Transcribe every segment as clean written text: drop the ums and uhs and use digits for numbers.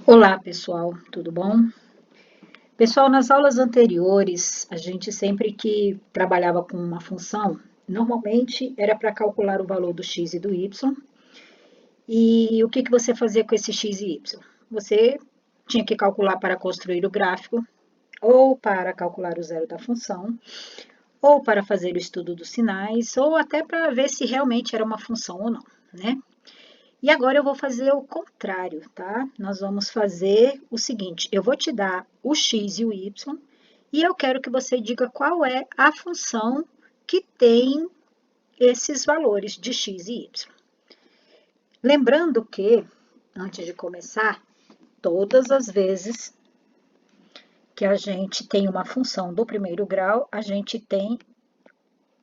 Olá, pessoal, tudo bom? Pessoal, nas aulas anteriores, a gente sempre que trabalhava com uma função, normalmente era para calcular o valor do x e do y, e o que você fazia com esse x e y? Você tinha que calcular para construir o gráfico, ou para calcular o zero da função, ou para fazer o estudo dos sinais, ou até para ver se realmente era uma função ou não, né? E agora eu vou fazer o contrário, tá? Nós vamos fazer o seguinte, eu vou te dar o x e o y, e eu quero que você diga qual é a função que tem esses valores de x e y. Lembrando que, antes de começar, todas as vezes que a gente tem uma função do primeiro grau, a gente tem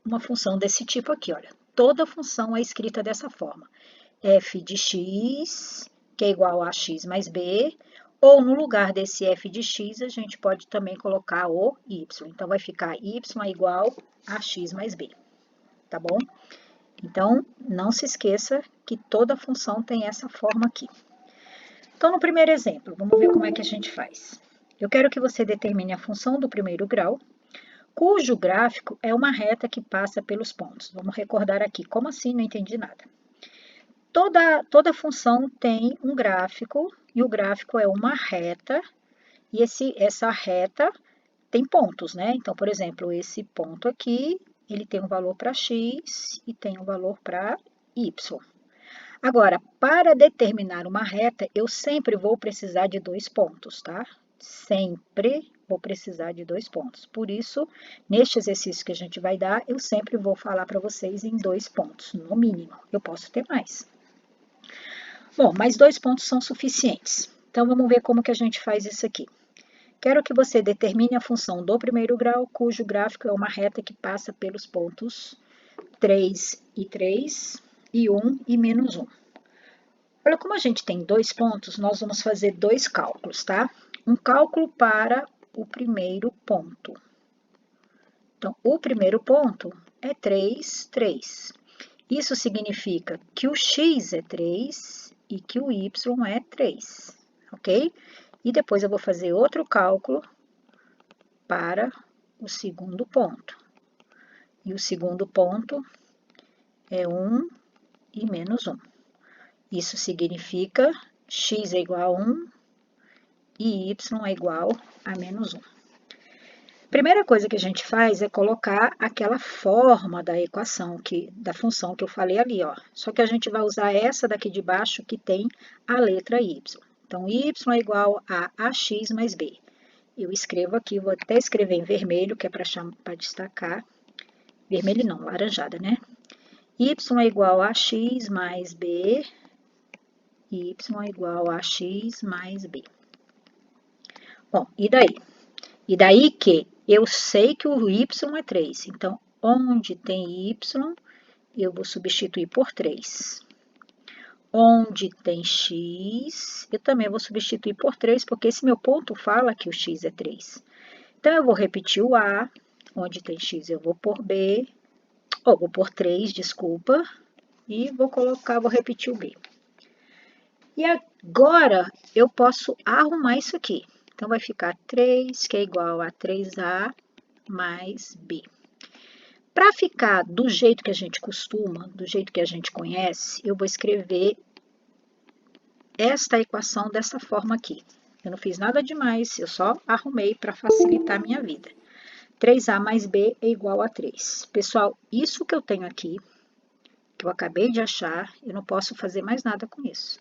uma função desse tipo aqui, olha. Toda função é escrita dessa forma. F de x, que é igual a x mais b, ou no lugar desse f de x, a gente pode também colocar o y. Então, vai ficar y é igual a x mais b, tá bom? Então, não se esqueça que toda função tem essa forma aqui. Então, no primeiro exemplo, vamos ver como é que a gente faz. Eu quero que você determine a função do primeiro grau, cujo gráfico é uma reta que passa pelos pontos. Vamos recordar aqui. Como assim? Não entendi nada. Toda função tem um gráfico, e o gráfico é uma reta, e essa reta tem pontos, né? Então, por exemplo, esse ponto aqui, ele tem um valor para x e tem um valor para y. Agora, para determinar uma reta, eu sempre vou precisar de dois pontos, tá? Sempre vou precisar de dois pontos. Por isso, neste exercício que a gente vai dar, eu sempre vou falar para vocês em dois pontos, no mínimo. Eu posso ter mais. Bom, mas dois pontos são suficientes. Então, vamos ver como que a gente faz isso aqui. Quero que você determine a função do primeiro grau, cujo gráfico é uma reta que passa pelos pontos 3 e 3, e 1 e menos 1. Olha, como a gente tem dois pontos, nós vamos fazer dois cálculos, tá? Um cálculo para o primeiro ponto. Então, o primeiro ponto é 3, 3. Isso significa que o x é 3 e que o y é 3, ok? E depois eu vou fazer outro cálculo para o segundo ponto. E o segundo ponto é 1 e menos 1. Isso significa x é igual a 1 e y é igual a menos 1. Primeira coisa que a gente faz é colocar aquela forma da equação, da função que eu falei ali, ó. Só que a gente vai usar essa daqui de baixo que tem a letra y. Então, y é igual a ax mais b. Eu escrevo aqui, vou até escrever em vermelho, que é para destacar. Vermelho não, laranjada, né? Y é igual a x mais b, y é igual a x mais b. Bom, e daí? E daí que eu sei que o y é 3. Então, onde tem y, eu vou substituir por 3. Onde tem x, eu também vou substituir por 3, porque esse meu ponto fala que o x é 3. Então, eu vou repetir o A. Onde tem x, eu vou por B. Ou vou por 3, desculpa. E vou repetir o B. E agora, eu posso arrumar isso aqui. Então, vai ficar 3, que é igual a 3A mais B. Para ficar do jeito que a gente costuma, do jeito que a gente conhece, eu vou escrever esta equação dessa forma aqui. Eu não fiz nada demais, eu só arrumei para facilitar a minha vida. 3A mais B é igual a 3. Pessoal, isso que eu tenho aqui, que eu acabei de achar, eu não posso fazer mais nada com isso.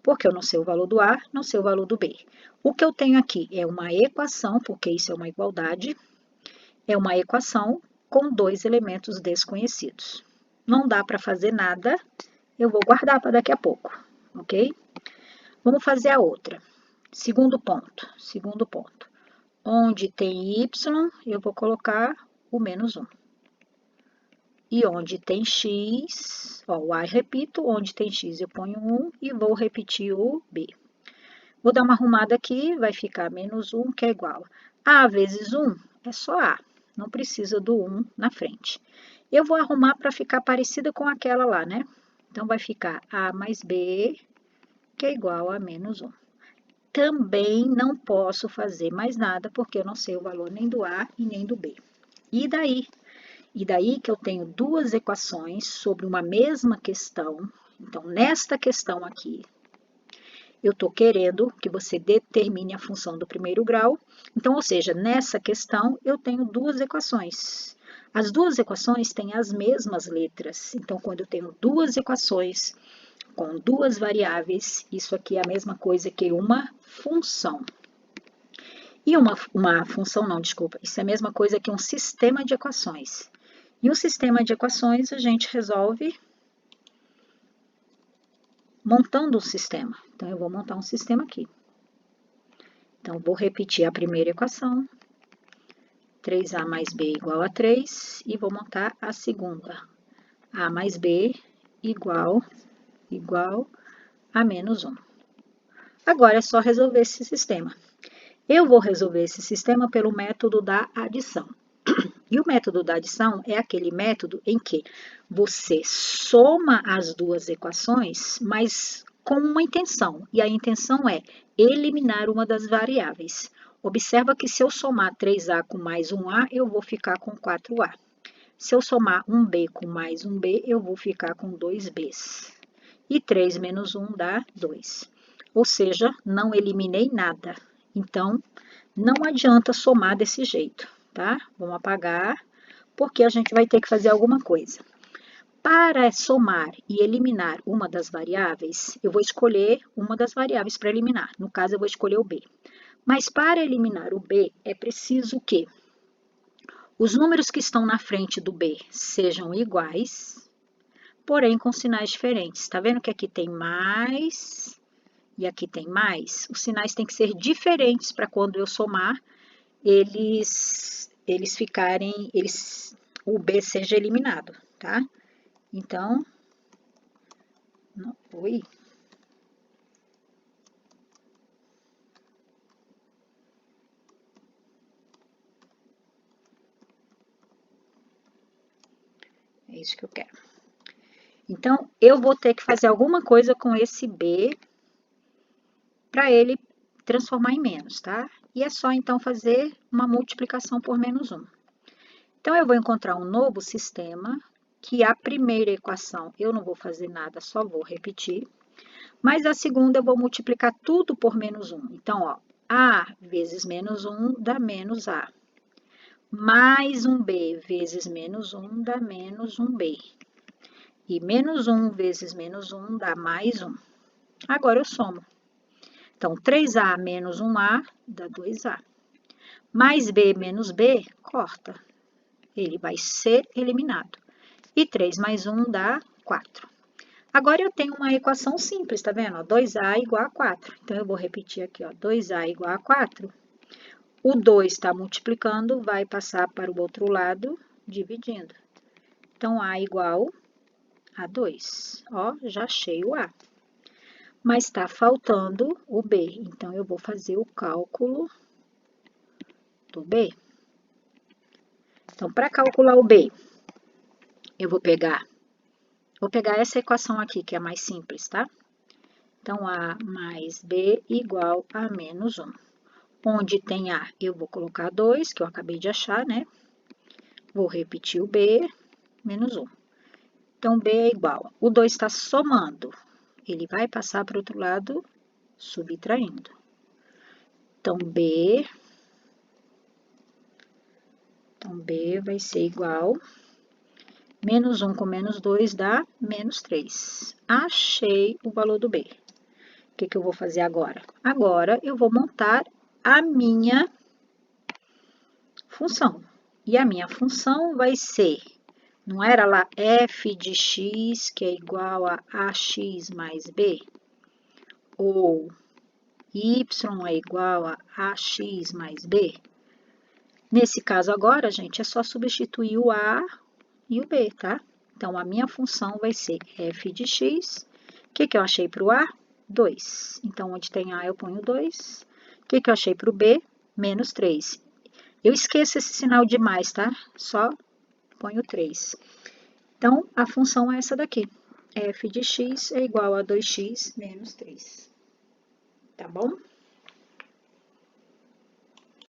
Porque eu não sei o valor do A, não sei o valor do B. O que eu tenho aqui é uma equação, porque isso é uma igualdade, é uma equação com dois elementos desconhecidos. Não dá para fazer nada, eu vou guardar para daqui a pouco, ok? Vamos fazer a outra. Segundo ponto. Onde tem y, eu vou colocar o menos 1. E onde tem x, ó, o A eu repito, onde tem x eu ponho 1 e vou repetir o B. Vou dar uma arrumada aqui, vai ficar menos 1, que é igual a vezes 1 é só A, não precisa do 1 na frente. Eu vou arrumar para ficar parecida com aquela lá, né? Então, vai ficar A mais B, que é igual a menos 1. também não posso fazer mais nada, porque eu não sei o valor nem do A e nem do B. E daí? E daí que eu tenho duas equações sobre uma mesma questão. Então, nesta questão aqui, eu estou querendo que você determine a função do primeiro grau. Então, ou seja, nessa questão, eu tenho duas equações. As duas equações têm as mesmas letras. Então, quando eu tenho duas equações com duas variáveis, isso aqui é a mesma coisa que uma função. E uma função não, desculpa, isso é a mesma coisa que um sistema de equações. E um sistema de equações a gente resolve montando um sistema. Então, eu vou montar um sistema aqui. Então, vou repetir a primeira equação, 3a mais b igual a 3, e vou montar a segunda, a mais b igual a menos 1. Agora, é só resolver esse sistema. Eu vou resolver esse sistema pelo método da adição. E o método da adição é aquele método em que você soma as duas equações, mas com uma intenção. E a intenção é eliminar uma das variáveis. Observa que se eu somar 3a com mais 1a, eu vou ficar com 4a. Se eu somar 1b com mais 1b, eu vou ficar com 2b's. E 3 menos 1 dá 2. Ou seja, não eliminei nada. Então, não adianta somar desse jeito, tá? Vamos apagar, porque a gente vai ter que fazer alguma coisa. Para somar e eliminar uma das variáveis, eu vou escolher uma das variáveis para eliminar. No caso, eu vou escolher o b. Mas para eliminar o b, é preciso que os números que estão na frente do b sejam iguais, porém com sinais diferentes. Tá vendo que aqui tem mais e aqui tem mais? Os sinais têm que ser diferentes para quando eu somar, o B seja eliminado, tá? Então, oi. É isso que eu quero. Então, eu vou ter que fazer alguma coisa com esse B para ele transformar em menos, tá? E é só, então, fazer uma multiplicação por menos 1. Então, eu vou encontrar um novo sistema, que a primeira equação eu não vou fazer nada, só vou repetir. Mas a segunda eu vou multiplicar tudo por menos 1. Então, ó, A vezes menos 1 dá menos A. Mais 1B vezes menos 1 dá menos 1B. E menos 1 vezes menos 1 dá mais 1. Agora eu somo. Então, 3A menos 1A dá 2A. Mais B menos B, corta. Ele vai ser eliminado. E 3 mais 1 dá 4. Agora, eu tenho uma equação simples, tá vendo? 2A igual a 4. Então, eu vou repetir aqui, ó, 2A igual a 4. O 2 está multiplicando, vai passar para o outro lado, dividindo. Então, A igual a 2. Ó, já achei o A. Mas está faltando o B. Então, eu vou fazer o cálculo do B. Então, para calcular o B, eu vou pegar essa equação aqui, que é a mais simples, tá? Então, A mais B igual a menos 1. Onde tem A, eu vou colocar 2, que eu acabei de achar, né? Vou repetir o B, menos 1. Então, B é igual. O 2 está somando. Ele vai passar para o outro lado, subtraindo. Então, B vai ser igual. Menos 1 com menos 2 dá menos 3. Achei o valor do B. O que eu vou fazer agora? Agora, eu vou montar a minha função. E a minha função vai ser, não era lá f de x, que é igual a ax mais b? Ou y é igual a ax mais b? Nesse caso agora, gente, é só substituir o a e o b, tá? Então, a minha função vai ser f de x. O que eu achei para o a? 2. Então, onde tem a, eu ponho 2. O que eu achei para o b? Menos 3. Eu esqueço esse sinal de mais, tá? Só ponho 3. Então, a função é essa daqui. F de x é igual a 2x menos 3. Tá bom?